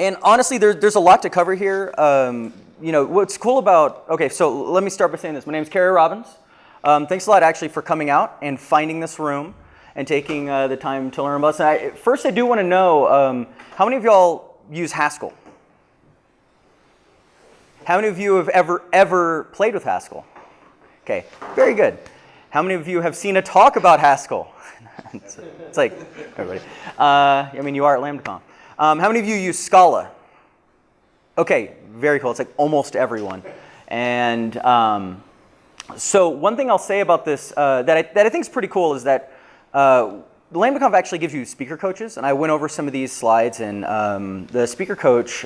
And honestly, there's a lot to cover here. What's cool about, okay, so let me start by saying this. My name is Cary Robbins. Thanks a lot, actually, for coming out and finding this room and taking the time to learn about us. First, I do want to know, how many of y'all use Haskell? How many of you have ever played with Haskell? Okay, very good. How many of you have seen a talk about Haskell? It's like, everybody. You are at LambdaConf. How many of you use Scala? Okay, very cool. It's like almost everyone. And so one thing I'll say about this that I think is pretty cool is that LambdaConf actually gives you speaker coaches, and I went over some of these slides, and the speaker coach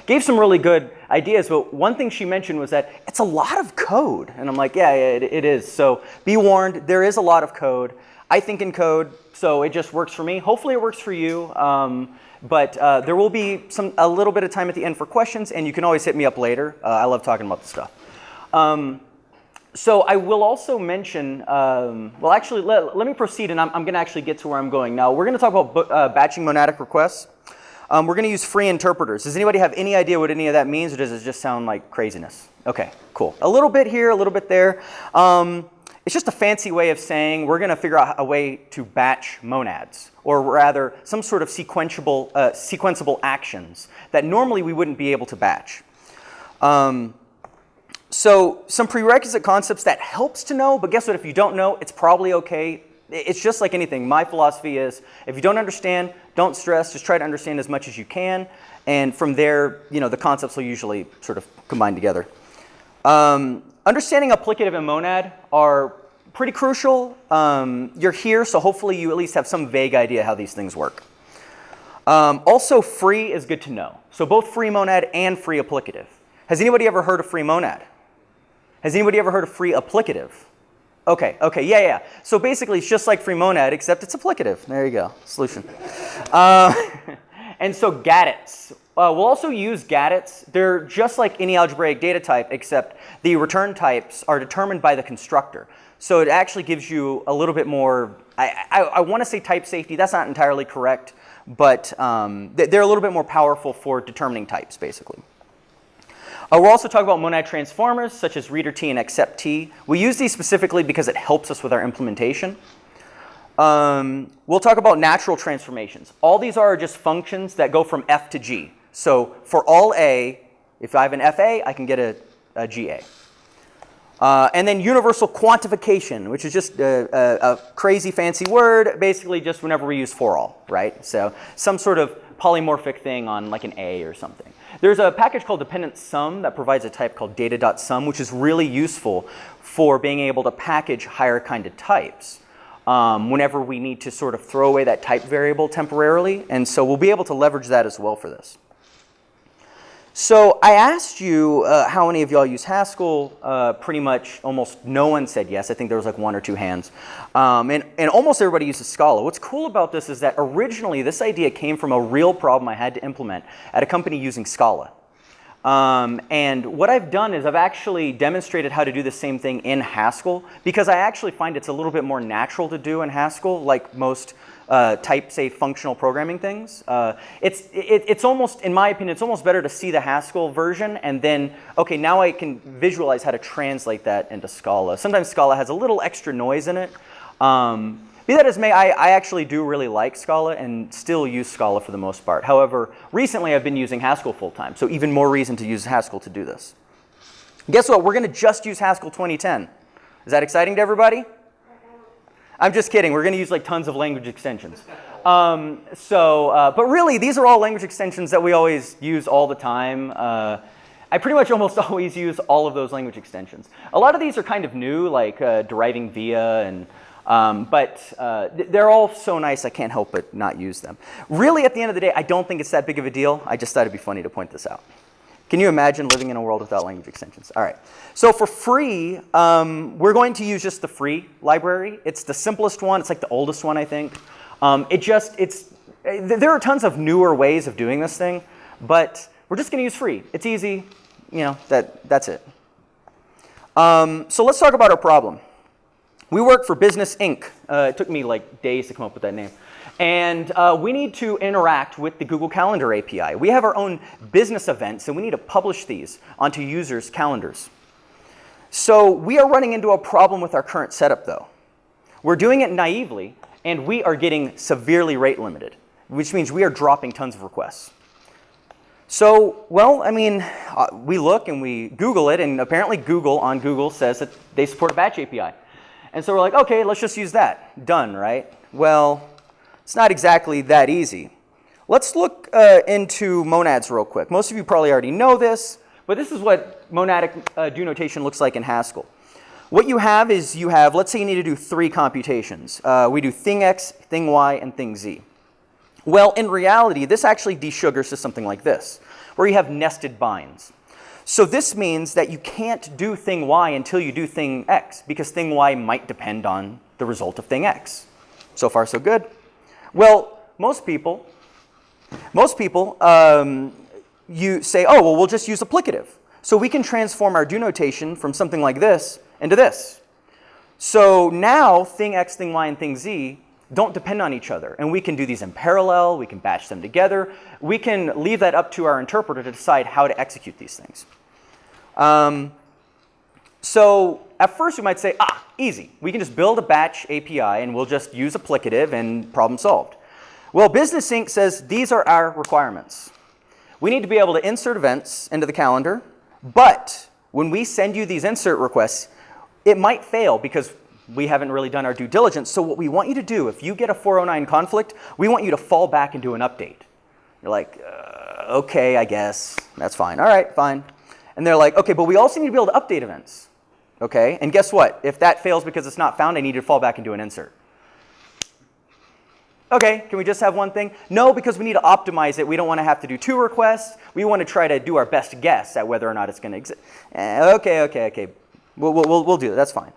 gave some really good ideas, but one thing she mentioned was that it's a lot of code. And I'm like, yeah, it is. So be warned, there is a lot of code. I think in code, so it just works for me. Hopefully it works for you. But there will be a little bit of time at the end for questions, and you can always hit me up later. I love talking about this stuff. So I will also mention, well, actually, let me proceed, and I'm going to actually get to where I'm going. Now, we're going to talk about batching monadic requests. We're going to use free interpreters. Does anybody have any idea what any of that means, or does it just sound like craziness? Okay, cool. A little bit here, a little bit there. It's just a fancy way of saying we're going to figure out a way to batch monads, or rather some sort of sequenceable actions that normally we wouldn't be able to batch. So some prerequisite concepts that helps to know, but guess what? If you don't know, it's probably okay. It's just like anything. My philosophy is if you don't understand, don't stress. Just try to understand as much as you can. And from there, the concepts will usually sort of combine together. Understanding applicative and monad are pretty crucial. You're here, so hopefully you at least have some vague idea how these things work. Also, free is good to know. So both free monad and free applicative. Has anybody ever heard of free monad? Has anybody ever heard of free applicative? Okay, yeah. So basically, it's just like free monad, except it's applicative. There you go, solution. And so gadgets. We'll also use gadgets. They're just like any algebraic data type, except the return types are determined by the constructor. So it actually gives you a little bit more, I want to say type safety. That's not entirely correct, but they're a little bit more powerful for determining types, basically. We'll also talk about monad transformers, such as reader T and accept T. We use these specifically because it helps us with our implementation. We'll talk about natural transformations. All these are just functions that go from F to G. So for all A, if I have an FA, I can get a GA. And then universal quantification, which is just a crazy fancy word, basically just whenever we use for all, right? So some sort of polymorphic thing on like an A or something. There's a package called dependent sum that provides a type called data.sum, which is really useful for being able to package higher kind of types whenever we need to sort of throw away that type variable temporarily. And so we'll be able to leverage that as well for this. So I asked you how many of y'all use Haskell. Pretty much almost no one said yes. I think there was like 1 or 2 hands. And almost everybody uses Scala. What's cool about this is that originally this idea came from a real problem I had to implement at a company using Scala. And what I've done is I've actually demonstrated how to do the same thing in Haskell, because I actually find it's a little bit more natural to do in Haskell, like most type, say, functional programming things. It's almost, in my opinion, it's almost better to see the Haskell version and then, okay, now I can visualize how to translate that into Scala. Sometimes Scala has a little extra noise in it. Be that as may, I actually do really like Scala and still use Scala for the most part. However, recently I've been using Haskell full-time, so even more reason to use Haskell to do this. Guess what? We're going to just use Haskell 2010. Is that exciting to everybody? I'm just kidding. We're going to use like tons of language extensions. But really, these are all language extensions that we always use all the time. I pretty much almost always use all of those language extensions. A lot of these are kind of new, like deriving via, and but they're all so nice I can't help but not use them. Really, at the end of the day, I don't think it's that big of a deal. I just thought it'd be funny to point this out. Can you imagine living in a world without language extensions? All right. So for free, we're going to use just the free library. It's the simplest one. It's like the oldest one, I think. There are tons of newer ways of doing this thing, but we're just going to use free. It's easy. That's it. So let's talk about our problem. We work for Business Inc. It took me like days to come up with that name. And we need to interact with the Google Calendar API. We have our own business events, and we need to publish these onto users' calendars. So we are running into a problem with our current setup, though. We're doing it naively, and we are getting severely rate limited, which means we are dropping tons of requests. So, well, I mean, we look and we Google it, and apparently Google on Google says that they support a batch API. And so we're like, okay, let's just use that. Done, right? Well, it's not exactly that easy. Let's look into Monads real quick. Most of you probably already know this, but this is what Monadic do notation looks like in Haskell. What you have is let's say you need to do 3 computations. We do thing x, thing y, and thing z. Well, in reality, this actually desugars to something like this, where you have nested binds. So this means that you can't do thing y until you do thing x, because thing y might depend on the result of thing x. So far, so good. Well, most people, you say, oh, well, we'll just use applicative. So we can transform our do notation from something like this into this. So now thing x, thing y, and thing z don't depend on each other. And we can do these in parallel. We can batch them together. We can leave that up to our interpreter to decide how to execute these things. So at first we might say, easy. We can just build a batch API and we'll just use applicative and problem solved. Well, Business Inc. says these are our requirements. We need to be able to insert events into the calendar, but when we send you these insert requests, it might fail because we haven't really done our due diligence. So what we want you to do, if you get a 409 conflict, we want you to fall back and do an update. You're like, okay, I guess. That's fine. All right, fine. And they're like, okay, but we also need to be able to update events. Okay, and guess what? If that fails because it's not found, I need to fall back and do an insert. Okay, can we just have one thing? No, because we need to optimize it. We don't want to have to do 2 requests. We want to try to do our best guess at whether or not it's going to exist. Okay. We'll do that. That's fine.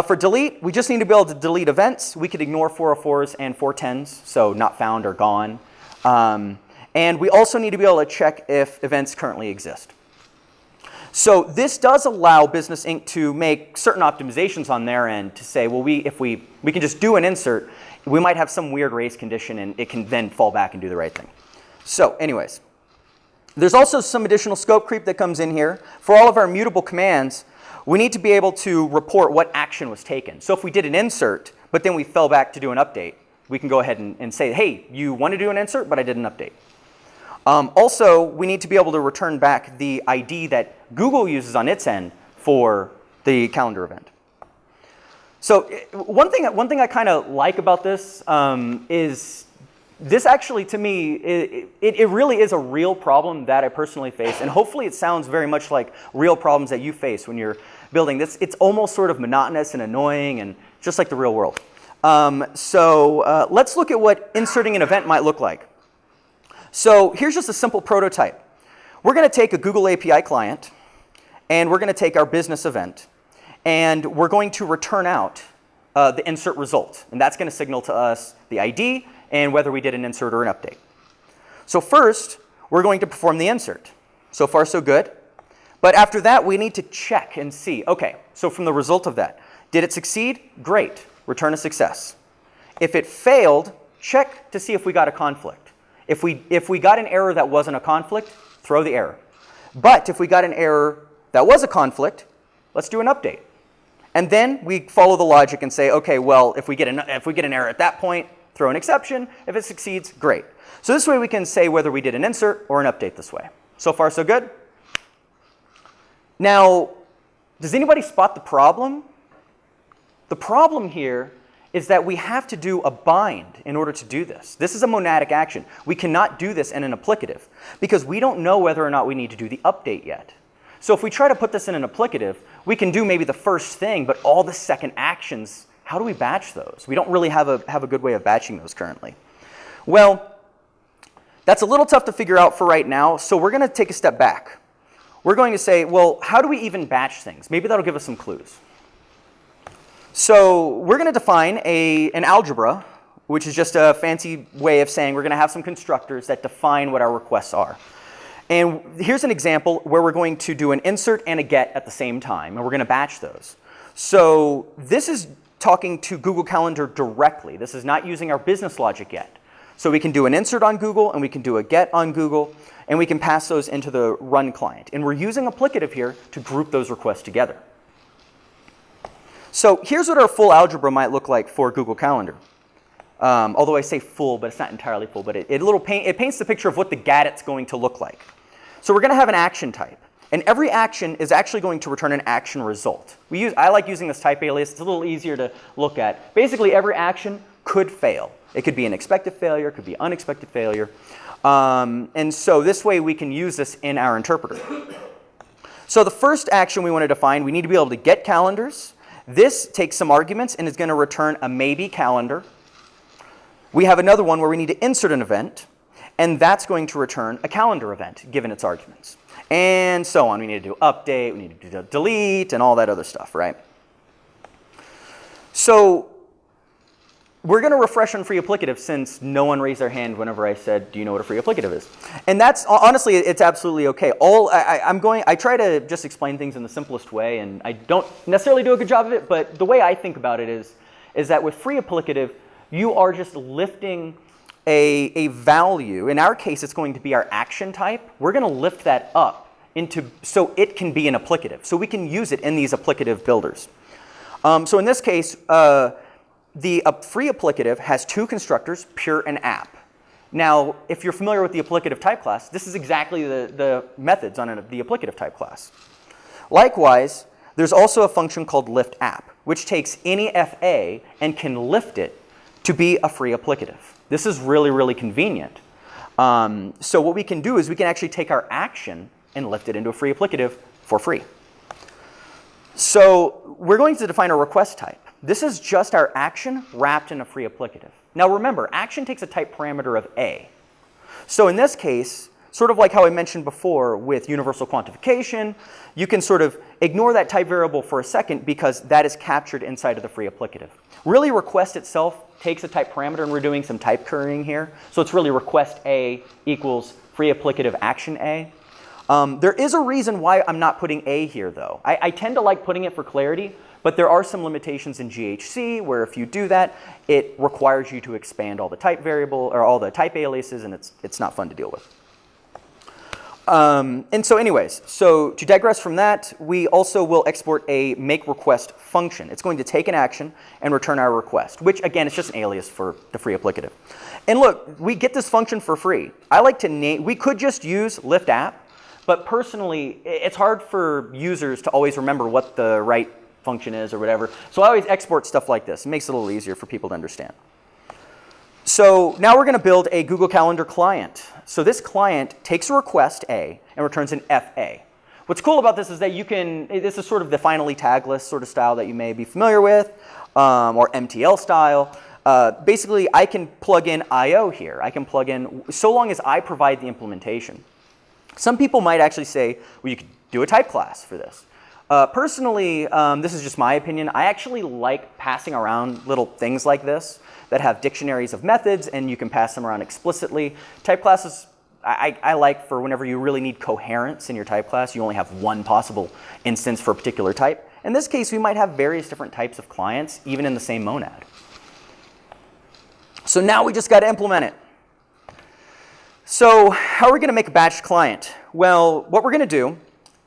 For delete, we just need to be able to delete events. We could ignore 404s and 410s, so not found or gone. And we also need to be able to check if events currently exist. So this does allow Business Inc. to make certain optimizations on their end to say, well, if we can just do an insert, we might have some weird race condition and it can then fall back and do the right thing. So anyways, there's also some additional scope creep that comes in here. For all of our mutable commands, we need to be able to report what action was taken. So if we did an insert, but then we fell back to do an update, we can go ahead and say, hey, you want to do an insert, but I did an update. Also, we need to be able to return back the ID that Google uses on its end for the calendar event. So one thing I kind of like about this is this actually, to me, it really is a real problem that I personally face. And hopefully it sounds very much like real problems that you face when you're building this. It's almost sort of monotonous and annoying and just like the real world. Let's look at what inserting an event might look like. So here's just a simple prototype. We're going to take a Google API client, and we're going to take our business event, and we're going to return out the insert result. And that's going to signal to us the ID and whether we did an insert or an update. So first, we're going to perform the insert. So far, so good. But after that, we need to check and see, okay, so from the result of that, did it succeed? Great. Return a success. If it failed, check to see if we got a conflict. If we got an error that wasn't a conflict, throw the error. But if we got an error that was a conflict, let's do an update. And then we follow the logic and say, okay, well, if we get an error at that point, throw an exception. If it succeeds, great. So this way we can say whether we did an insert or an update this way. So far, so good? Now, does anybody spot the problem? The problem here is that we have to do a bind in order to do this. This is a monadic action. We cannot do this in an applicative because we don't know whether or not we need to do the update yet. So if we try to put this in an applicative, we can do maybe the first thing, but all the second actions, how do we batch those? We don't really have a good way of batching those currently. Well, that's a little tough to figure out for right now, so we're going to take a step back. We're going to say, well, how do we even batch things? Maybe that'll give us some clues. So we're going to define an algebra, which is just a fancy way of saying we're going to have some constructors that define what our requests are. And here's an example where we're going to do an insert and a get at the same time, and we're going to batch those. So this is talking to Google Calendar directly. This is not using our business logic yet. So we can do an insert on Google, and we can do a get on Google, and we can pass those into the run client. And we're using applicative here to group those requests together. So here's what our full algebra might look like for Google Calendar. Although I say full, but it's not entirely full, but it paints the picture of what the gadget's going to look like. So we're going to have an action type. And every action is actually going to return an action result. I like using this type alias. It's a little easier to look at. Basically, every action could fail. It could be an expected failure. It could be unexpected failure. And so this way, we can use this in our interpreter. So the first action we want to define, we need to be able to get calendars. This takes some arguments and is going to return a maybe calendar. We have another one where we need to insert an event. And that's going to return a calendar event, given its arguments. And so on. We need to do update, we need to do delete, and all that other stuff, right? So we're going to refresh on free applicative since no one raised their hand whenever I said, do you know what a free applicative is? And that's, honestly, it's absolutely okay. I try to just explain things in the simplest way, and I don't necessarily do a good job of it, but the way I think about it is that with free applicative, you are just lifting a value. In our case, it's going to be our action type. We're going to lift that up so it can be an applicative. So we can use it in these applicative builders. So in this case, the free applicative has two constructors, pure and app. Now, if you're familiar with the applicative type class, this is exactly the methods on the applicative type class. Likewise, there's also a function called lift app, which takes any FA and can lift it to be a free applicative. This is really, really convenient. So what we can do is we can actually take our action and lift it into a free applicative for free. So we're going to define a request type. This is just our action wrapped in a free applicative. Now remember, action takes a type parameter of A. So in this case, sort of like how I mentioned before with universal quantification, you can sort of ignore that type variable for a second because that is captured inside of the free applicative. Really, request itself takes a type parameter, and we're doing some type currying here. So it's really request A equals free applicative action A. There is a reason why I'm not putting A here, though. I tend to like putting it for clarity, but there are some limitations in GHC where if you do that, it requires you to expand all the type variable or all the type aliases, and it's not fun to deal with. And so anyways, so to digress from that, we also will export a make request function. It's going to take an action and return our request, which again, is just an alias for the free applicative. And look, we get this function for free. I like to name, we could just use lift app, but personally, it's hard for users to always remember what the right function is or whatever. So I always export stuff like this. It makes it a little easier for people to understand. So now we're going to build a Google Calendar client. So this client takes a request A and returns an FA. What's cool about this is that you can, this is sort of the finally tagless sort of style that you may be familiar with, or MTL style. Basically, I can plug in I/O here. I can plug in, so long as I provide the implementation. Some people might actually say, well, you could do a type class for this. Personally, this is just my opinion. I actually like passing around little things like this that have dictionaries of methods, and you can pass them around explicitly. Type classes, I like for whenever you really need coherence in your type class. You only have one possible instance for a particular type. In this case, we might have various different types of clients, even in the same monad. So now we just got to implement it. So how are we going to make a batch client? Well, what we're going to do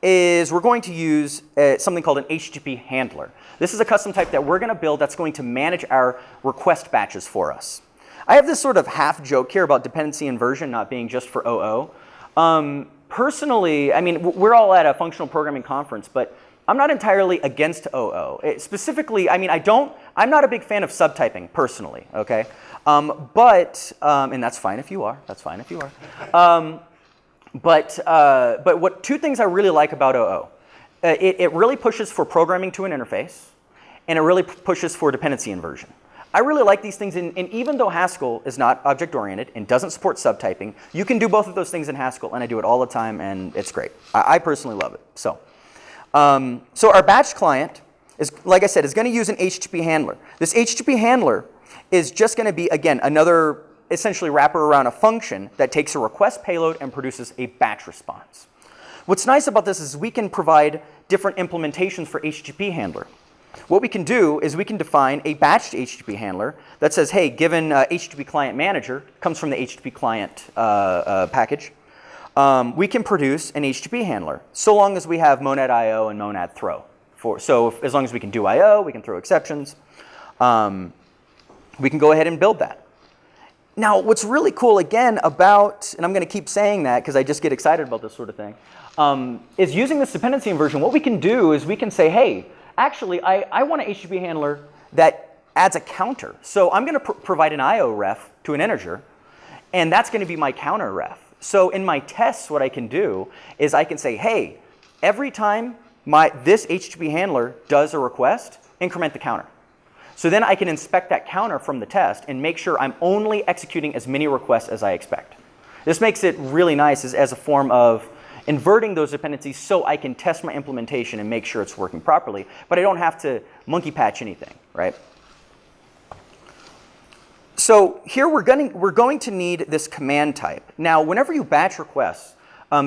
is we're going to use something called an HTTP handler. This is a custom type that we're going to build that's going to manage our request batches for us. I have this sort of half joke here about dependency inversion not being just for OO. Personally, I mean, we're all at a functional programming conference, but I'm not entirely against OO. Specifically, I mean, I'm not a big fan of subtyping personally, okay? And that's fine if you are. That's fine if you are. But two things I really like about OO. It really pushes for programming to an interface, and it really pushes for dependency inversion. I really like these things, and even though Haskell is not object-oriented and doesn't support subtyping, you can do both of those things in Haskell, and I do it all the time, and it's great. I personally love it. So our batch client is, like I said, is going to use an HTTP handler. This HTTP handler is just going to be, again, another essentially wrapper around a function that takes a request payload and produces a batch response. What's nice about this is we can provide different implementations for HTTP handler. what we can do is we can define a batched HTTP handler that says, hey, given HTTP client manager, comes from the HTTP client package, we can produce an HTTP handler, so long as we have monad IO and monad throw. So as long as we can do IO, we can throw exceptions, we can go ahead and build that. Now, what's really cool, again, about, and I'm going to keep saying that because I just get excited about this sort of thing, is using this dependency inversion. What we can do is we can say, hey, actually, I want an HTTP handler that adds a counter. So I'm going to provide an IO ref to an integer, and that's going to be my counter ref. So in my tests, what I can do is I can say, hey, every time this HTTP handler does a request, increment the counter. So then I can inspect that counter from the test and make sure I'm only executing as many requests as I expect. This makes it really nice as a form of inverting those dependencies so I can test my implementation and make sure it's working properly, but I don't have to monkey patch anything, right? So here we're going to need this command type. Now, whenever you batch requests,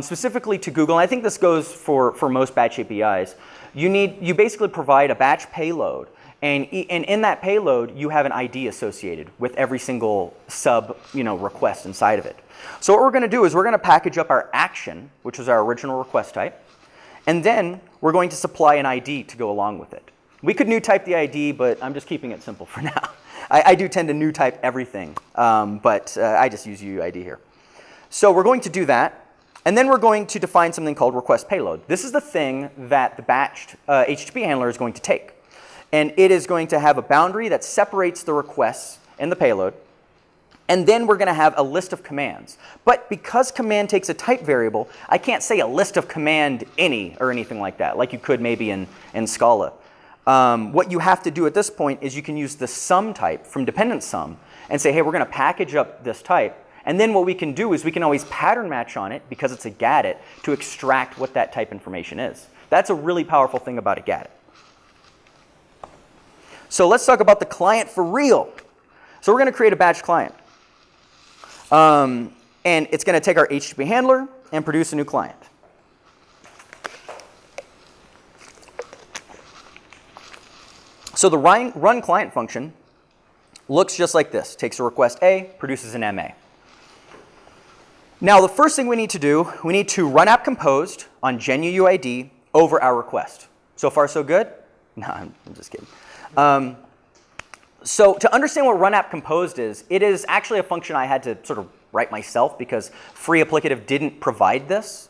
specifically to Google, and I think this goes for most batch APIs, you basically provide a batch payload. And in that payload, you have an ID associated with every single sub request inside of it. So what we're going to do is we're going to package up our action, which is our original request type, and then we're going to supply an ID to go along with it. We could new type the ID, but I'm just keeping it simple for now. I do tend to new type everything, but I just use UUID here. So we're going to do that, and then we're going to define something called request payload. This is the thing that the batched HTTP handler is going to take. And it is going to have a boundary that separates the requests and the payload. And then we're going to have a list of commands. But because command takes a type variable, I can't say a list of command any or anything like that, like you could maybe in Scala. What you have to do at this point is you can use the sum type from dependent sum and say, hey, we're going to package up this type. And then what we can do is we can always pattern match on it, because it's a GADIT, to extract what that type information is. That's a really powerful thing about a GADIT. So let's talk about the client for real. So we're going to create a batch client. And it's going to take our HTTP handler and produce a new client. So the run client function looks just like this. Takes a request A, produces an MA. Now the first thing we need to do, we need to run app composed on genuUID over our request. So far so good? No, I'm just kidding. So to understand what run app composed is, it is actually a function I had to sort of write myself because free applicative didn't provide this.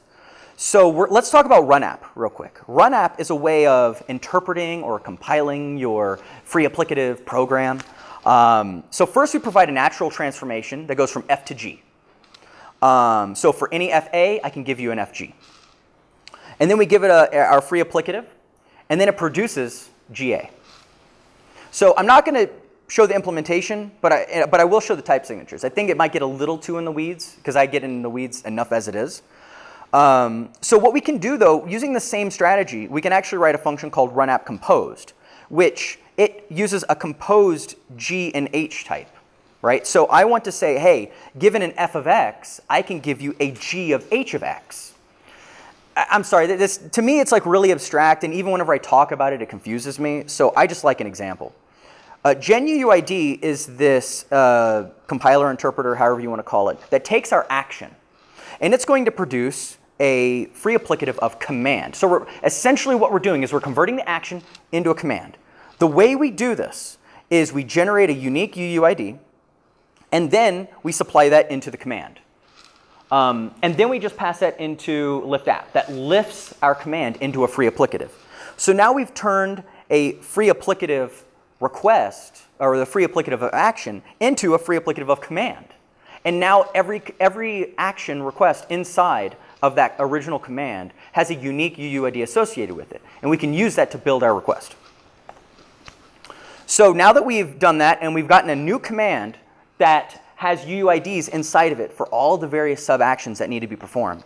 So let's talk about run app real quick. Run app is a way of interpreting or compiling your free applicative program. So first we provide a natural transformation that goes from F to G. So for any FA, I can give you an FG. And then we give it our free applicative, and then it produces GA. So I'm not going to show the implementation, but I will show the type signatures. I think it might get a little too in the weeds, because I get in the weeds enough as it is. So what we can do, though, using the same strategy, we can actually write a function called runappComposed, which it uses a composed G and H type. Right? So I want to say, hey, given an f of x, I can give you a g of h of x. I'm sorry, to me it's like really abstract, and even whenever I talk about it, it confuses me. So I just like an example. genuUID is this compiler interpreter, however you want to call it, that takes our action, and it's going to produce a free applicative of command. So essentially what we're doing is we're converting the action into a command. The way we do this is we generate a unique UUID, and then we supply that into the command. And then we just pass that into lift app. That lifts our command into a free applicative. So now we've turned a free applicative request, or the free applicative of action, into a free applicative of command. And now every action request inside of that original command has a unique UUID associated with it. And we can use that to build our request. So now that we've done that and we've gotten a new command that has UUIDs inside of it for all the various sub-actions that need to be performed,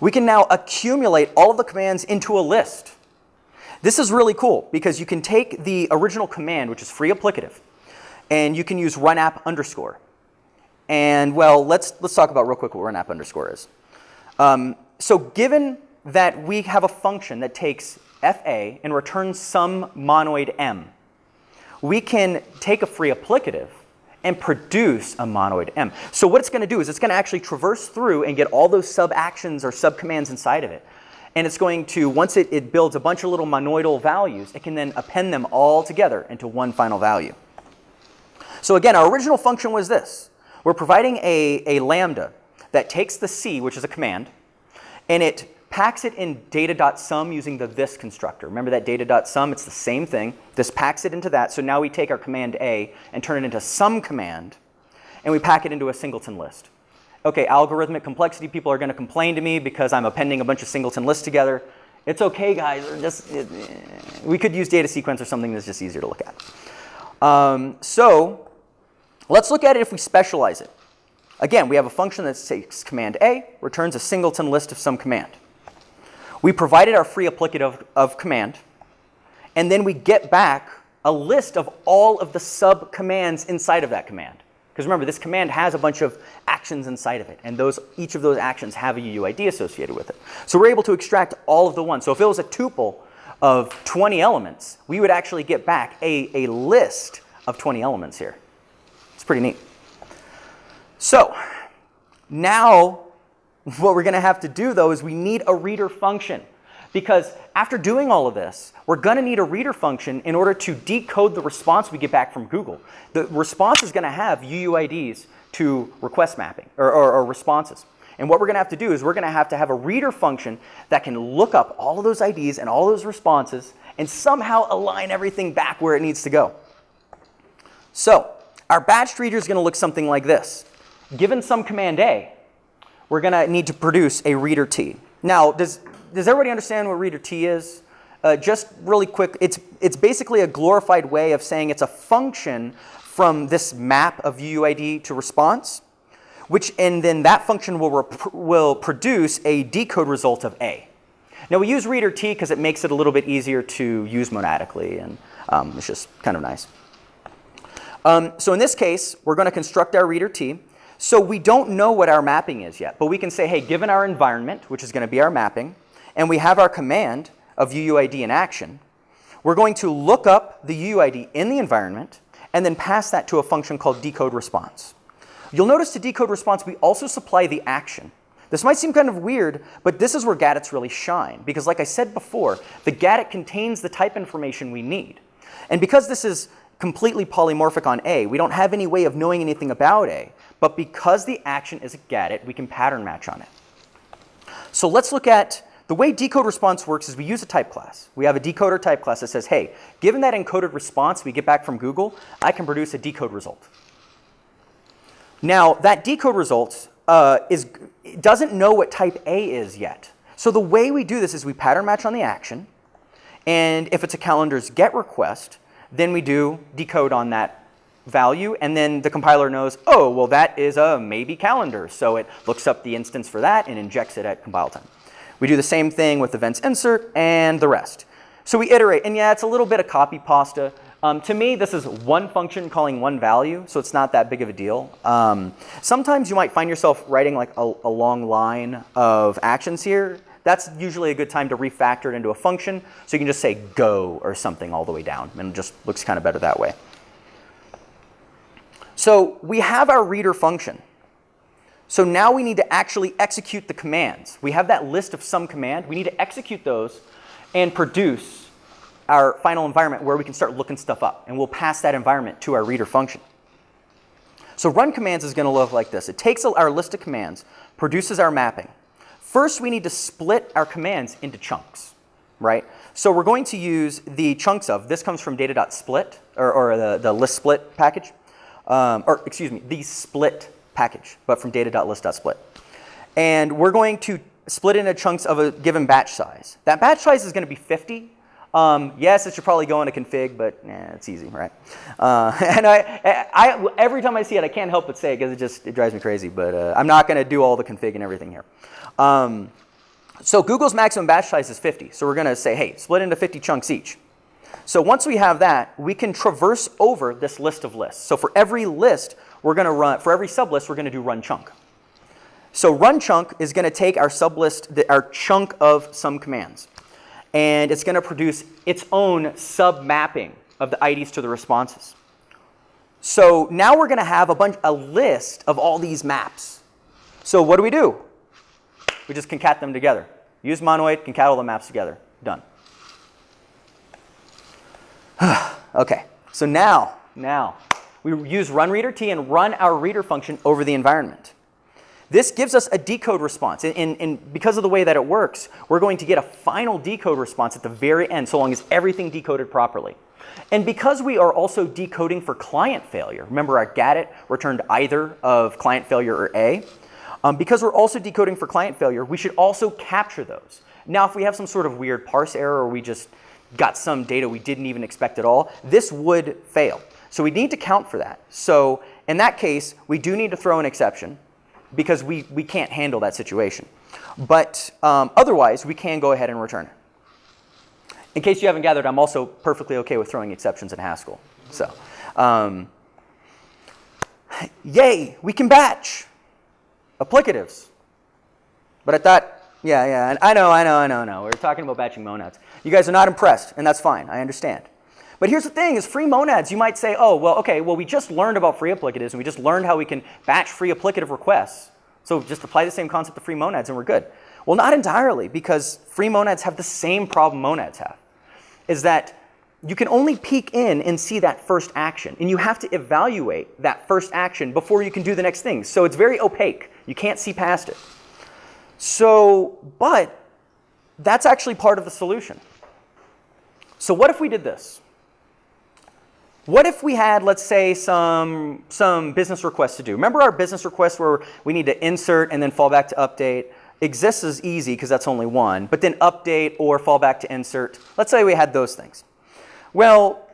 we can now accumulate all of the commands into a list. This is really cool because you can take the original command, which is free applicative, and you can use runapp underscore. And well, let's talk about real quick what runapp underscore is. So given that we have a function that takes FA and return some monoid M, we can take a free applicative and produce a monoid M. So what it's going to do is it's going to actually traverse through and get all those sub-actions or sub-commands inside of it. And it's going to, once it builds a bunch of little monoidal values, it can then append them all together into one final value. So again, our original function was this. We're providing a lambda that takes the C, which is a command, and it packs it in data.sum using the this constructor. Remember that data.sum? It's the same thing. This packs it into that. So now we take our command A and turn it into some command, and we pack it into a singleton list. Okay, algorithmic complexity people are going to complain to me because I'm appending a bunch of singleton lists together. It's okay, guys. We could use data sequence or something that's just easier to look at. So let's look at it if we specialize it. Again, we have a function that takes command A, returns a singleton list of some command. We provided our free applicative of command, and then we get back a list of all of the sub-commands inside of that command. Because remember, this command has a bunch of actions inside of it, and each of those actions have a UUID associated with it. So we're able to extract all of the ones. So if it was a tuple of 20 elements, we would actually get back a list of 20 elements here. It's pretty neat. So now what we're going to have to do, though, is we need a reader function. Because after doing all of this, we're going to need a reader function in order to decode the response we get back from Google. The response is going to have UUIDs to request mapping or responses. And what we're going to have to do is we're going to have a reader function that can look up all of those IDs and all those responses and somehow align everything back where it needs to go. So our batched reader is going to look something like this. Given some command A, we're going to need to produce a reader T. Now, does everybody understand what reader T is? Just really quick, it's basically a glorified way of saying it's a function from this map of UUID to response, and then that function will produce a decode result of A. Now we use reader T because it makes it a little bit easier to use monadically, and it's just kind of nice. So in this case, we're going to construct our reader T. So we don't know what our mapping is yet, but we can say, hey, given our environment, which is going to be our mapping, and we have our command of UUID in action, we're going to look up the UUID in the environment and then pass that to a function called decode response. You'll notice to decode response, we also supply the action. This might seem kind of weird, but this is where gadgets really shine, because like I said before, the gadget contains the type information we need. And because this is completely polymorphic on A, we don't have any way of knowing anything about A, but because the action is a gadget, we can pattern match on it. So let's look at the way decode response works is we use a type class. We have a decoder type class that says, hey, given that encoded response we get back from Google, I can produce a decode result. Now, that decode result doesn't know what type A is yet. So the way we do this is we pattern match on the action, and if it's a calendar's GET request, then we do decode on that value, and then the compiler knows, oh, well, that is a maybe calendar. So it looks up the instance for that and injects it at compile time. We do the same thing with events insert and the rest. So we iterate, and yeah, it's a little bit of copy pasta. To me, this is one function calling one value, so it's not that big of a deal. Sometimes you might find yourself writing like a long line of actions here. That's usually a good time to refactor it into a function, so you can just say go or something all the way down, and it just looks kind of better that way. So we have our reader function. So now we need to actually execute the commands. We have that list of some command. We need to execute those and produce our final environment where we can start looking stuff up. And we'll pass that environment to our reader function. So run commands is going to look like this. It takes our list of commands, produces our mapping. First, we need to split our commands into chunks, right? So we're going to use the chunks of, this comes from data.split, or the list split package. Or excuse me, the split package, but from data.list.split. And we're going to split into chunks of a given batch size. That batch size is going to be 50. Yes, it should probably go into config, but it's easy, right? And every time I see it, I can't help but say it because it drives me crazy. But I'm not going to do all the config and everything here. So Google's maximum batch size is 50. So we're going to say, hey, split into 50 chunks each. So once we have that, we can traverse over this list of lists. So for every list, we're going to run, for every sublist, we're going to do run chunk. So run chunk is going to take our sublist, our chunk of some commands. and it's going to produce its own sub-mapping of the IDs to the responses. So now we're going to have a list of all these maps. So what do? We just concat them together. Use monoid, concat all the maps together. Done. Okay, so now we use runReaderT and run our reader function over the environment. This gives us a decode response, and because of the way that it works, we're going to get a final decode response at the very end, so long as everything decoded properly. And because we are also decoding for client failure, remember our GADIT returned either of client failure or A, because we're also decoding for client failure, we should also capture those. Now, if we have some sort of weird parse error or we just got some data we didn't even expect at all, this would fail. So we need to count for that. So in that case, we do need to throw an exception because we can't handle that situation. But otherwise, we can go ahead and return it. In case you haven't gathered, I'm also perfectly okay with throwing exceptions in Haskell. So, yay, we can batch applicatives. But I thought, yeah, I know. We're talking about batching monads. You guys are not impressed, and that's fine. I understand. But here's the thing, is free monads, you might say, oh, well, okay, well, we just learned about free applicatives, and we just learned how we can batch free applicative requests. So just apply the same concept to free monads, and we're good. Well, not entirely, because free monads have the same problem monads have, is that you can only peek in and see that first action, and you have to evaluate that first action before you can do the next thing. So it's very opaque. You can't see past it. So, but that's actually part of the solution. So what if we did this? What if we had, let's say, some business requests to do? Remember our business requests where we need to insert and then fall back to update? Exists is easy because that's only one, but then update or fall back to insert. Let's say we had those things. Well,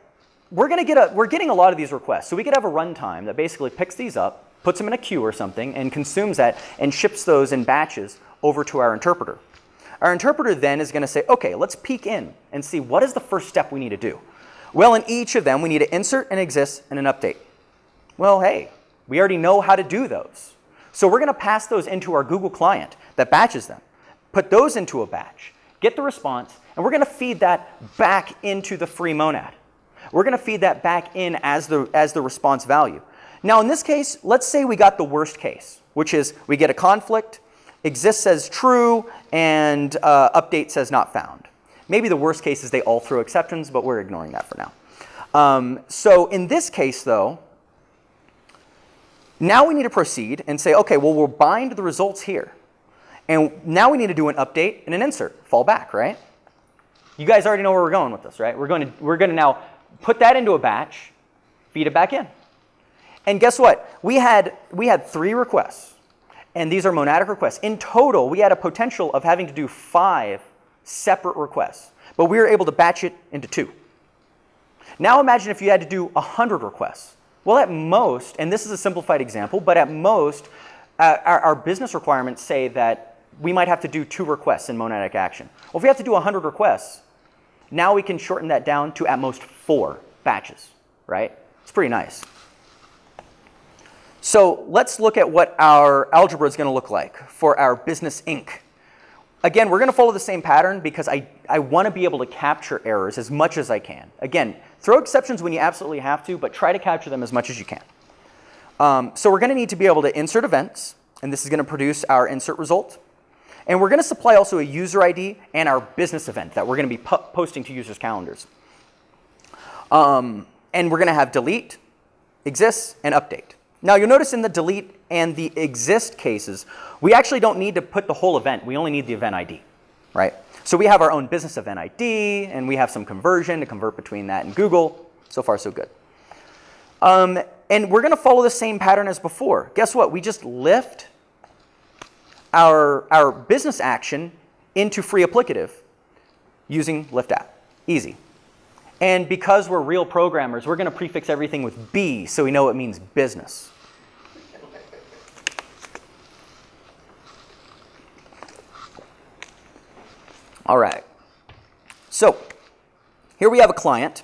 we're getting a lot of these requests. So we could have a runtime that basically picks these up, puts them in a queue or something, and consumes that and ships those in batches over to our interpreter. Our interpreter then is going to say, okay, let's peek in and see what is the first step we need to do. Well, in each of them, we need to insert an exists and an update. Well, hey, we already know how to do those. So we're going to pass those into our Google client that batches them, put those into a batch, get the response, and we're going to feed that back into the free monad. We're going to feed that back in as the response value. Now, in this case, let's say we got the worst case, which is we get a conflict, exists says true, and update says not found. Maybe the worst case is they all throw exceptions, but we're ignoring that for now. So in this case, though, now we need to proceed and say, okay, well, we'll bind the results here. And now we need to do an update and an insert, fall back, right? You guys already know where we're going with this, right? We're going to now put that into a batch, feed it back in. And guess what? We had 3 requests, and these are monadic requests. In total, we had a potential of having to do 5 separate requests, but we were able to batch it into 2. Now imagine if you had to do 100 requests. Well, at most, and this is a simplified example, but at most, our business requirements say that we might have to do 2 requests in monadic action. Well, if we have to do 100 requests, now we can shorten that down to at most 4 batches, right? It's pretty nice. So let's look at what our algebra is going to look like for our business inc. Again, we're going to follow the same pattern because I want to be able to capture errors as much as I can. Again, throw exceptions when you absolutely have to, but try to capture them as much as you can. So we're going to need to be able to insert events, and this is going to produce our insert result. And we're going to supply also a user ID and our business event that we're going to be posting to users' calendars. And we're going to have delete, exists, and update. Now you'll notice in the delete and the exist cases, we actually don't need to put the whole event. We only need the event ID, right? So we have our own business event ID, and we have some conversion to convert between that and Google. So far, so good. And we're going to follow the same pattern as before. Guess what? We just lift our business action into free applicative using lift app. Easy. And because we're real programmers, we're going to prefix everything with B so we know it means business. All right. So here we have a client.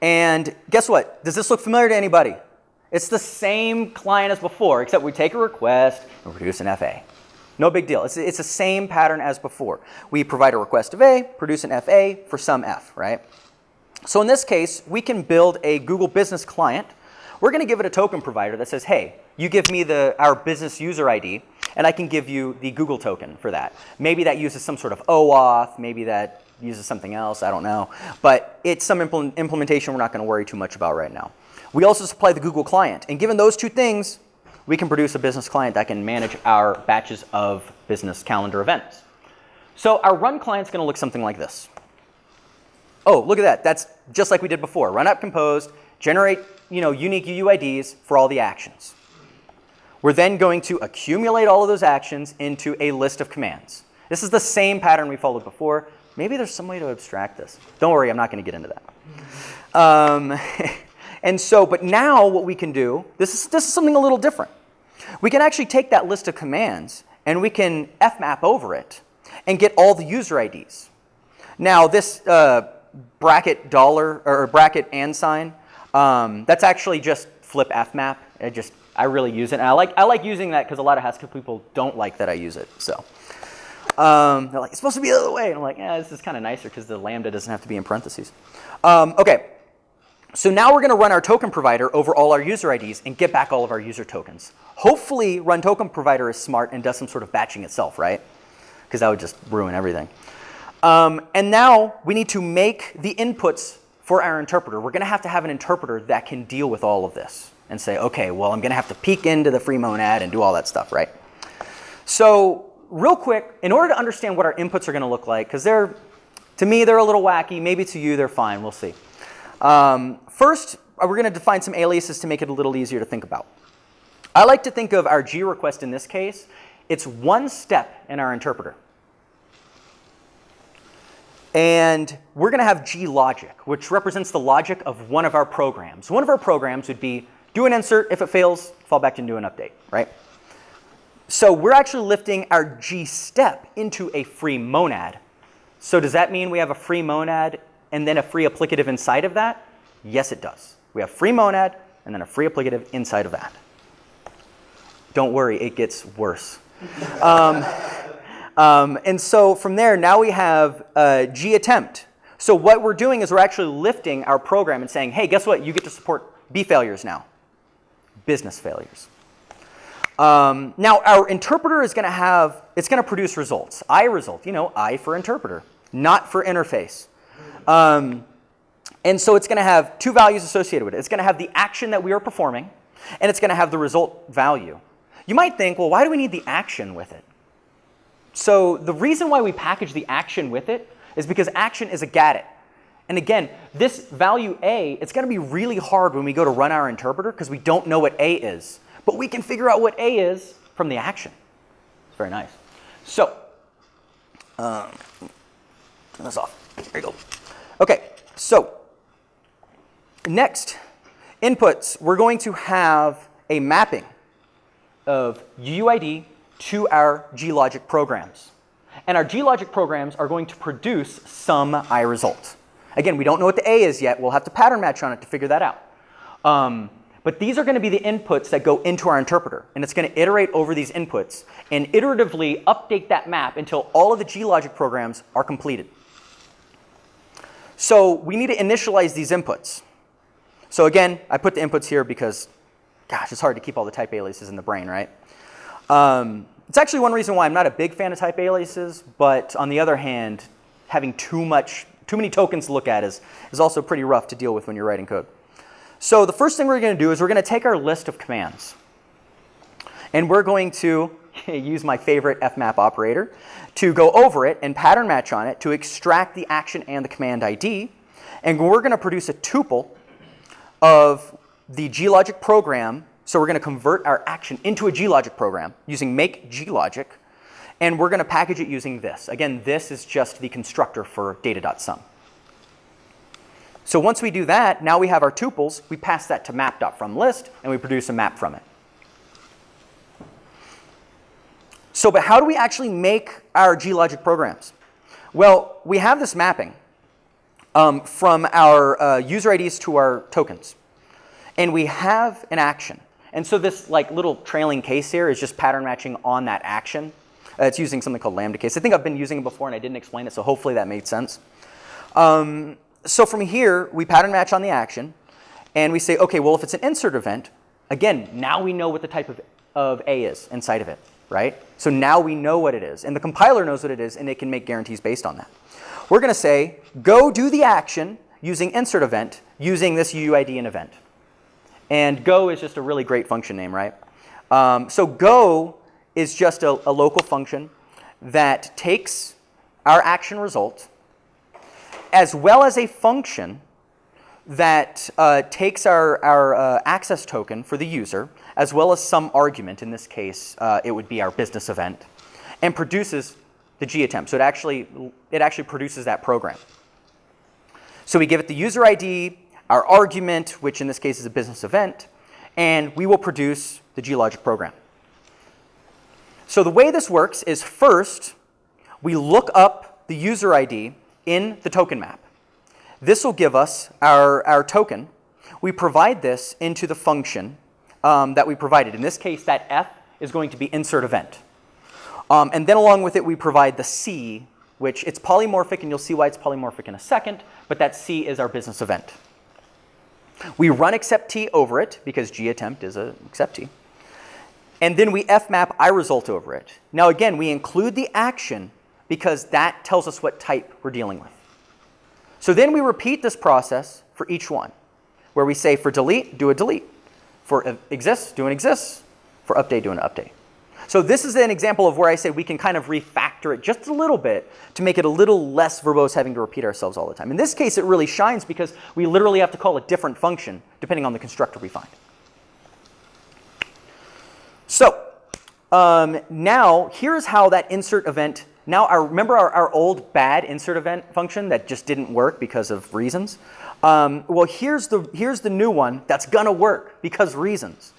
And guess what? Does this look familiar to anybody? It's the same client as before, except we take a request and produce an FA. No big deal. It's the same pattern as before. We provide a request of A, produce an FA for some F, right? So in this case, we can build a Google Business client. We're going to give it a token provider that says, hey, you give me our business user ID, and I can give you the Google token for that. Maybe that uses some sort of OAuth. Maybe that uses something else. I don't know. But it's some implementation we're not going to worry too much about right now. We also supply the Google client. And given those two things, we can produce a business client that can manage our batches of business calendar events. So our run client's going to look something like this. Oh, look at that. That's just like we did before. Run app composed, generate unique UUIDs for all the actions. We're then going to accumulate all of those actions into a list of commands. This is the same pattern we followed before. Maybe there's some way to abstract this. Don't worry, I'm not going to get into that. But now what we can do, this is something a little different. We can actually take that list of commands and we can fmap over it and get all the user IDs. Now this bracket dollar or bracket and sign, that's actually just flip fmap. I really use it. And I like using that because a lot of Haskell people don't like that I use it. So they're like, it's supposed to be the other way. And I'm like, yeah, this is kind of nicer because the lambda doesn't have to be in parentheses. Okay. So now we're going to run our token provider over all our user IDs and get back all of our user tokens. Hopefully, run token provider is smart and does some sort of batching itself, right? Because that would just ruin everything. And now we need to make the inputs for our interpreter. We're going to have an interpreter that can deal with all of this and say, okay, well, I'm going to have to peek into the free monad and do all that stuff, right? So real quick, in order to understand what our inputs are going to look like, because to me, they're a little wacky. Maybe to you, they're fine. We'll see. First, we're going to define some aliases to make it a little easier to think about. I like to think of our G request in this case. It's one step in our interpreter. And we're going to have geologic, which represents the logic of one of our programs. One of our programs would be do an insert. If it fails, fall back to do an update, right? So we're actually lifting our G step into a free monad. So does that mean we have a free monad and then a free applicative inside of that? Yes, it does. We have free monad and then a free applicative inside of that. Don't worry, it gets worse. And so from there, now we have G attempt. So what we're doing is we're actually lifting our program and saying, hey, guess what? You get to support B failures now, business failures. Now our interpreter is going to produce results. I result, I for interpreter, not for interface. And so it's going to have two values associated with it. It's going to have the action that we are performing, and it's going to have the result value. You might think, well, why do we need the action with it? So the reason why we package the action with it is because action is a gadget. And again, this value A, it's going to be really hard when we go to run our interpreter because we don't know what A is. But we can figure out what A is from the action. It's very nice. So, turn this off. There you go. Okay, so next, inputs. We're going to have a mapping of UUID to our geologic programs. And our geologic programs are going to produce some I result. Again, we don't know what the A is yet. We'll have to pattern match on it to figure that out. But these are going to be the inputs that go into our interpreter. And it's going to iterate over these inputs and iteratively update that map until all of the geologic programs are completed. So we need to initialize these inputs. So again, I put the inputs here because, gosh, it's hard to keep all the type aliases in the brain, right? It's actually one reason why I'm not a big fan of type aliases, but on the other hand, having too many tokens to look at is also pretty rough to deal with when you're writing code. So the first thing we're going to do is we're going to take our list of commands, and we're going to use my favorite fmap operator to go over it and pattern match on it to extract the action and the command ID, and we're going to produce a tuple of the geologic program. So we're going to convert our action into a geologic program using make geologic, and we're going to package it using this. Again, this is just the constructor for data.sum. So once we do that, now we have our tuples. We pass that to map.fromList, and we produce a map from it. So, but how do we actually make our geologic programs? Well, we have this mapping from our user IDs to our tokens, and we have an action. And so this little trailing case here is just pattern matching on that action. It's using something called lambda case. I think I've been using it before and I didn't explain it, so hopefully that made sense. So from here, we pattern match on the action, and we say, okay, well, if it's an insert event, again, now we know what the type of A is inside of it, right? So now we know what it is, and the compiler knows what it is, and it can make guarantees based on that. We're going to say, go do the action using insert event, using this UUID and event. And go is just a really great function name, right? So go is just a local function that takes our action result, as well as a function that takes our access token for the user, as well as some argument. In this case, it would be our business event, and produces the GAttempt. So it actually produces that program. So we give it the user ID, our argument, which in this case is a business event, and we will produce the geologic program. So the way this works is, first, we look up the user ID in the token map. This will give us our token. We provide this into the function that we provided. In this case, that F is going to be insert event. And then along with it, we provide the C, which it's polymorphic, and you'll see why it's polymorphic in a second, but that C is our business event. We run except T over it, because GAttempt is a except T. And then we fmap iResult over it. Now again, we include the action because that tells us what type we're dealing with. So then we repeat this process for each one, where we say for delete, do a delete. For exists, do an exists. For update, do an update. So this is an example of where I say we can kind of refactor it just a little bit to make it a little less verbose, having to repeat ourselves all the time. In this case, it really shines because we literally have to call a different function depending on the constructor we find. So now here's how that insert event, remember our old bad insert event function that just didn't work because of reasons? Well, here's the new one that's gonna work because reasons.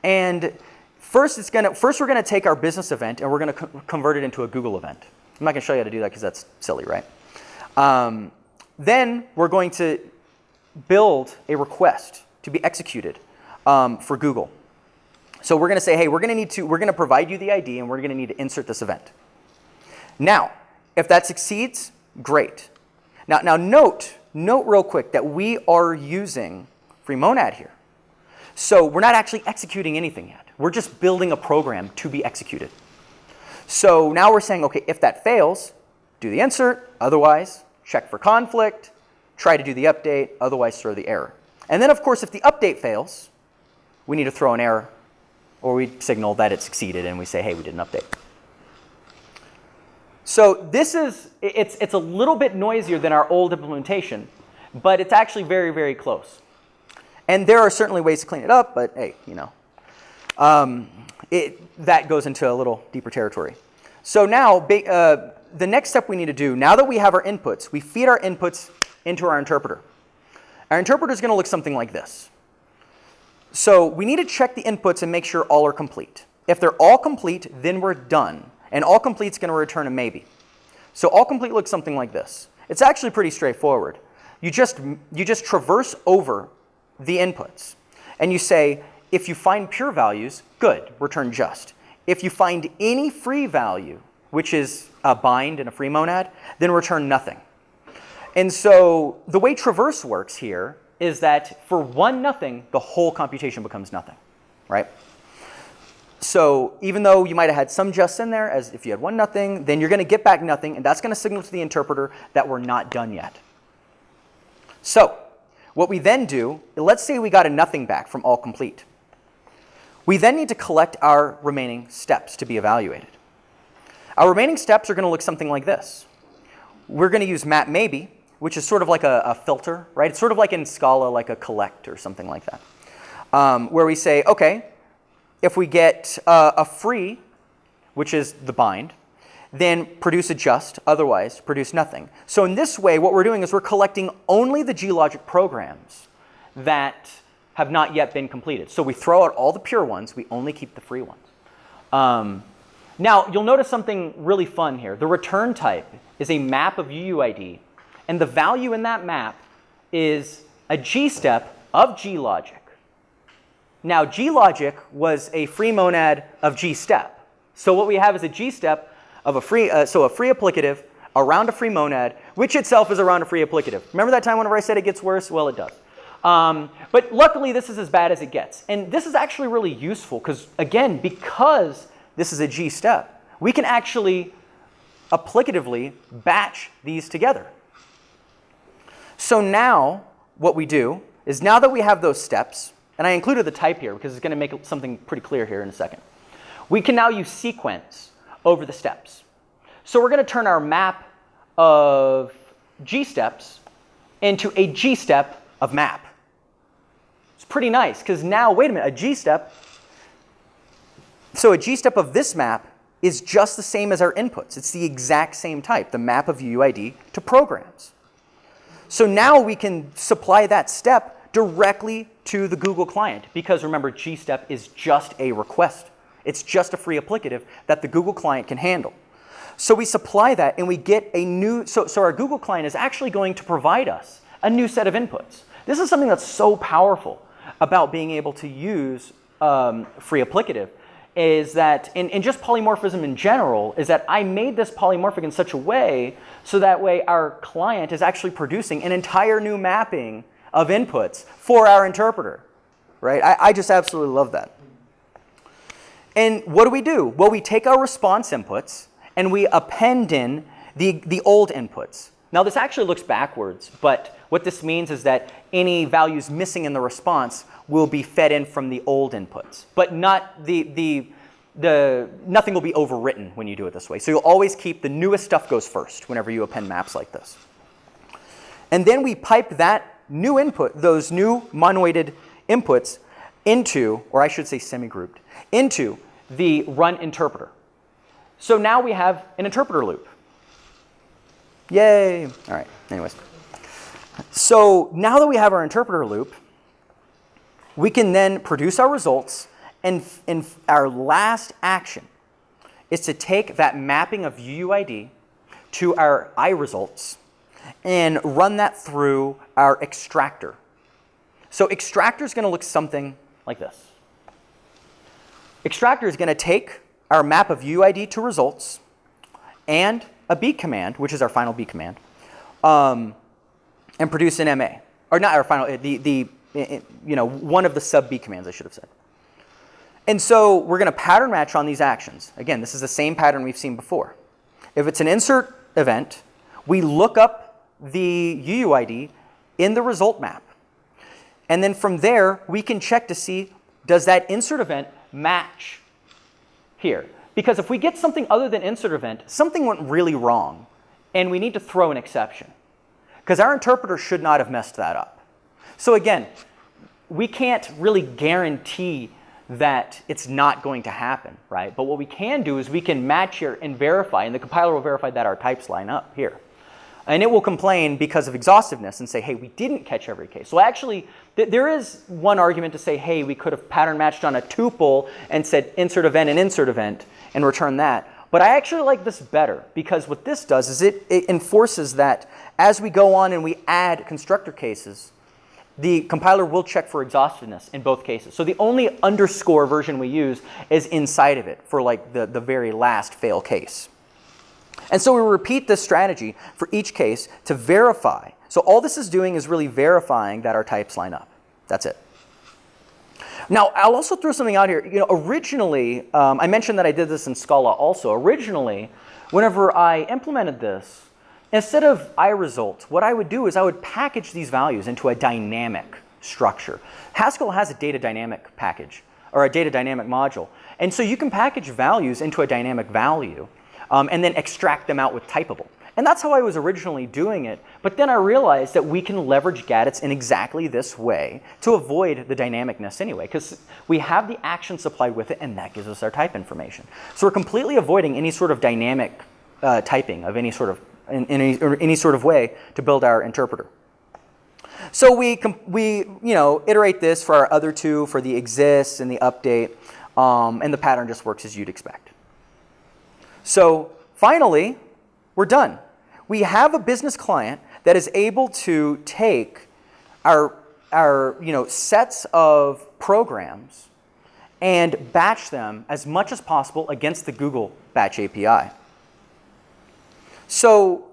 And first we're gonna take our business event and we're gonna convert it into a Google event. I'm not gonna show you how to do that because that's silly, right? Then we're going to build a request to be executed for Google. So we're gonna say, hey, we're gonna provide you the ID and we're gonna need to insert this event. Now, if that succeeds, great. Now note real quick that we are using free monad here. So we're not actually executing anything yet. We're just building a program to be executed. So now we're saying, okay, if that fails, do the insert, otherwise check for conflict, try to do the update, otherwise throw the error. And then of course, if the update fails, we need to throw an error, or we signal that it succeeded and we say, hey, we did an update. So it's a little bit noisier than our old implementation, but it's actually very, very close. And there are certainly ways to clean it up, but hey, you know, that goes into a little deeper territory. So now the next step we need to do, now that we have our inputs, we feed our inputs into our interpreter. Our interpreter is going to look something like this. So we need to check the inputs and make sure all are complete. If they're all complete, then we're done. And all complete is going to return a maybe. So all complete looks something like this. It's actually pretty straightforward. You just traverse over the inputs. And you say, if you find pure values, good, return just. If you find any free value, which is a bind and a free monad, then return nothing. And so the way traverse works here is that for one nothing, the whole computation becomes nothing, right? So even though you might have had some justs in there, as if you had one nothing, then you're going to get back nothing, and that's going to signal to the interpreter that we're not done yet. So what we then do, let's say we got a nothing back from all complete. We then need to collect our remaining steps to be evaluated. Our remaining steps are going to look something like this. We're going to use map maybe, which is sort of like a filter, right? It's sort of like in Scala, like a collect or something like that, where we say, okay, if we get a free, which is the bind, then produce a just, otherwise produce nothing. So in this way, what we're doing is we're collecting only the geologic programs that have not yet been completed. So we throw out all the pure ones, we only keep the free ones. Now, you'll notice something really fun here. The return type is a map of UUID, and the value in that map is a G-step of geologic. Now, geologic was a free monad of G-step. So what we have is a G-step of a free, so a free applicative around a free monad, which itself is around a free applicative. Remember that time whenever I said it gets worse? Well, it does. But luckily, this is as bad as it gets. And this is actually really useful because, again, because this is a G step, we can actually applicatively batch these together. So now what we do is now that we have those steps, and I included the type here because it's going to make something pretty clear here in a second, we can now use sequence over the steps. So we're going to turn our map of G steps into a G step of map. It's pretty nice because now, wait a minute, a G step, so a G step of this map is just the same as our inputs. It's the exact same type, the map of UUID to programs. So now we can supply that step directly to the Google client because remember, G step is just a request. It's just a free applicative that the Google client can handle. So we supply that and we get a new, so our Google client is actually going to provide us a new set of inputs. This is something that's so powerful about being able to use free applicative is that, and just polymorphism in general, is that I made this polymorphic in such a way so that way our client is actually producing an entire new mapping of inputs for our interpreter, right? I just absolutely love that. And what do? Well, we take our response inputs and we append in the old inputs. Now this actually looks backwards, but what this means is that any values missing in the response will be fed in from the old inputs, but not nothing will be overwritten when you do it this way. So you'll always keep the newest stuff goes first whenever you append maps like this. And then we pipe that new input, those new monoided inputs into, or I should say semi-grouped, into the run interpreter. So now we have an interpreter loop. Yay! All right, anyways. So now that we have our interpreter loop, we can then produce our results, and our last action is to take that mapping of UUID to our I results and run that through our extractor. So extractor is going to look something like this. Extractor is going to take our map of UUID to results and a B command, which is our final B command, and produce an MA. Or not our final, one of the sub B commands, I should have said. And so we're going to pattern match on these actions. Again, this is the same pattern we've seen before. If it's an insert event, we look up the UUID in the result map. And then from there, we can check to see, does that insert event match here? Because if we get something other than insert event, something went really wrong, and we need to throw an exception. Because our interpreter should not have messed that up. So again, we can't really guarantee that it's not going to happen, right? But what we can do is we can match here and verify, and the compiler will verify that our types line up here. And it will complain because of exhaustiveness and say, hey, we didn't catch every case. So actually, there is one argument to say, hey, we could have pattern matched on a tuple and said insert event and insert event and return that. But I actually like this better because what this does is it enforces that as we go on and we add constructor cases, the compiler will check for exhaustiveness in both cases. So the only underscore version we use is inside of it for like the very last fail case. And so we repeat this strategy for each case to verify. So all this is doing is really verifying that our types line up. That's it. Now, I'll also throw something out here. Originally, I mentioned that I did this in Scala also. Originally, whenever I implemented this, instead of iResult, what I would do is I would package these values into a dynamic structure. Haskell has a data dynamic package, or a data dynamic module. And so you can package values into a dynamic value and then extract them out with typable. And that's how I was originally doing it. But then I realized that we can leverage gadgets in exactly this way to avoid the dynamicness anyway, because we have the action supplied with it, and that gives us our type information. So we're completely avoiding any sort of dynamic typing of any sort of any sort of way to build our interpreter. So we iterate this for our other two, for the exists and the update, and the pattern just works as you'd expect. So finally, we're done. We have a business client that is able to take our sets of programs and batch them as much as possible against the Google Batch API. So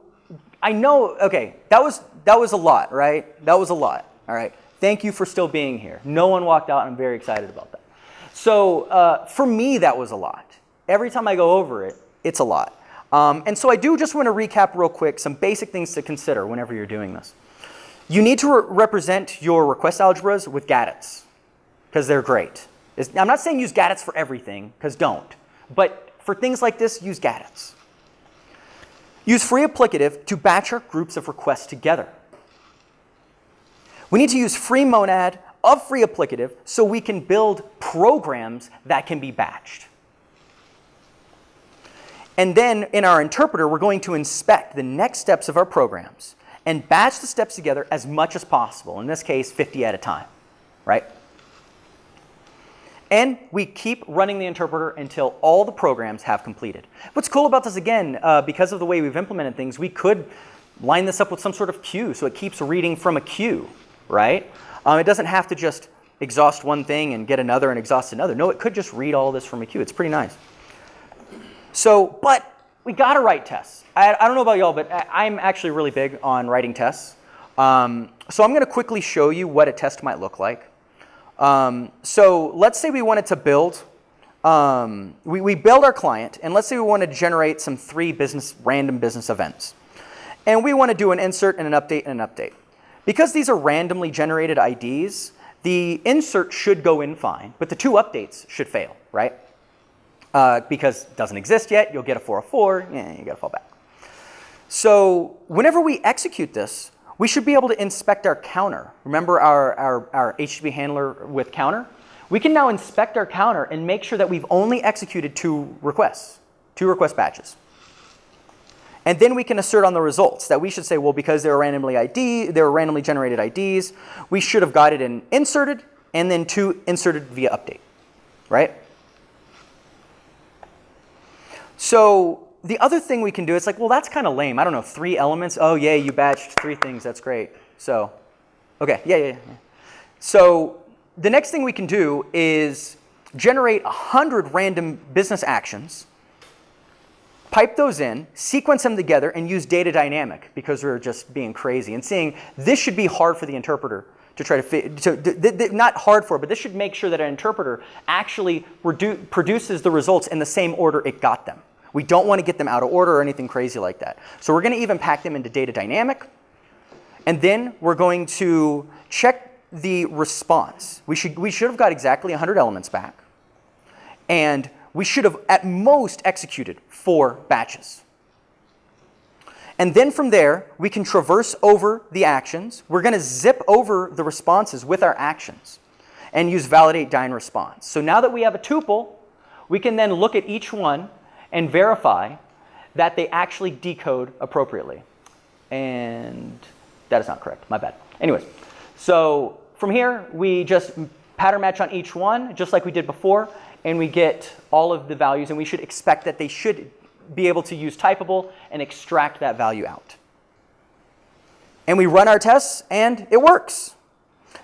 I know, okay, that was a lot, right? That was a lot, all right? Thank you for still being here. No one walked out, and I'm very excited about that. So for me, that was a lot. Every time I go over it, it's a lot. And so I do just want to recap real quick some basic things to consider whenever you're doing this. You need to represent your request algebras with gadgets, because they're great. I'm not saying use gadgets for everything, because don't. But for things like this, use gadgets. Use free applicative to batch our groups of requests together. We need to use free monad of free applicative so we can build programs that can be batched. And then in our interpreter, we're going to inspect the next steps of our programs and batch the steps together as much as possible. In this case, 50 at a time, right? And we keep running the interpreter until all the programs have completed. What's cool about this, again, because of the way we've implemented things, we could line this up with some sort of queue so it keeps reading from a queue, right? It doesn't have to just exhaust one thing and get another and exhaust another. No, it could just read all this from a queue. It's pretty nice. So, but we got to write tests. I don't know about y'all, but I'm actually really big on writing tests. So I'm going to quickly show you what a test might look like. So let's say we wanted to build, we build our client, and let's say we want to generate some 3 random business events. And we want to do an insert and an update and an update. Because these are randomly generated IDs, the insert should go in fine, but the 2 updates should fail, right? Because it doesn't exist yet, you'll get a 404, yeah, you got to fall back. So whenever we execute this, we should be able to inspect our counter. Remember our HTTP handler with counter? We can now inspect our counter and make sure that we've only executed 2 request batches. And then we can assert on the results that we should say, well, because they were randomly generated IDs, we should have got it in inserted and then 2 inserted via update, right? So the other thing we can do, it's like, well, that's kind of lame. I don't know, 3 elements. Oh, yeah, you batched 3 things. That's great. So, okay, yeah. So the next thing we can do is generate 100 random business actions, pipe those in, sequence them together, and use data dynamic because we're just being crazy and seeing this should be hard for the interpreter to try to not hard for, but this should make sure that an interpreter actually produces the results in the same order it got them. We don't want to get them out of order or anything crazy like that. So we're going to even pack them into data dynamic. And then we're going to check the response. We should have got exactly 100 elements back. And we should have at most executed 4 batches. And then from there, we can traverse over the actions. We're going to zip over the responses with our actions and use validate dyn response. So now that we have a tuple, we can then look at each one and verify that they actually decode appropriately. And that is not correct, my bad. Anyways, so from here, we just pattern match on each one, just like we did before, and we get all of the values, and we should expect that they should be able to use typable and extract that value out. And we run our tests, and it works.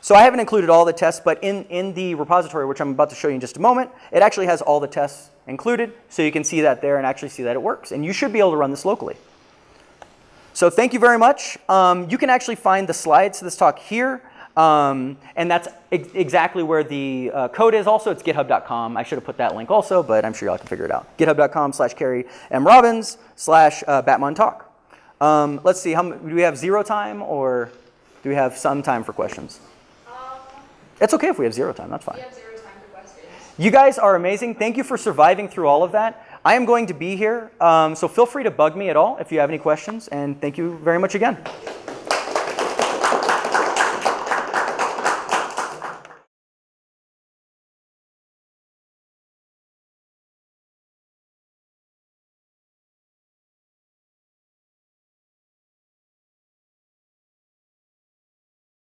So I haven't included all the tests, but in the repository, which I'm about to show you in just a moment, it actually has all the tests included, so you can see that there and actually see that it works. And you should be able to run this locally. So thank you very much. You can actually find the slides to this talk here, and that's exactly where the code is. Also, it's github.com. I should have put that link also, but I'm sure y'all can figure it out. github.com/Cary M. Robbins /Batman Talk. Let's see, do we have 0 time or do we have some time for questions? It's okay if we have 0 time, that's fine. We have 0 time for questions. You guys are amazing. Thank you for surviving through all of that. I am going to be here, so feel free to bug me at all if you have any questions, and thank you very much again.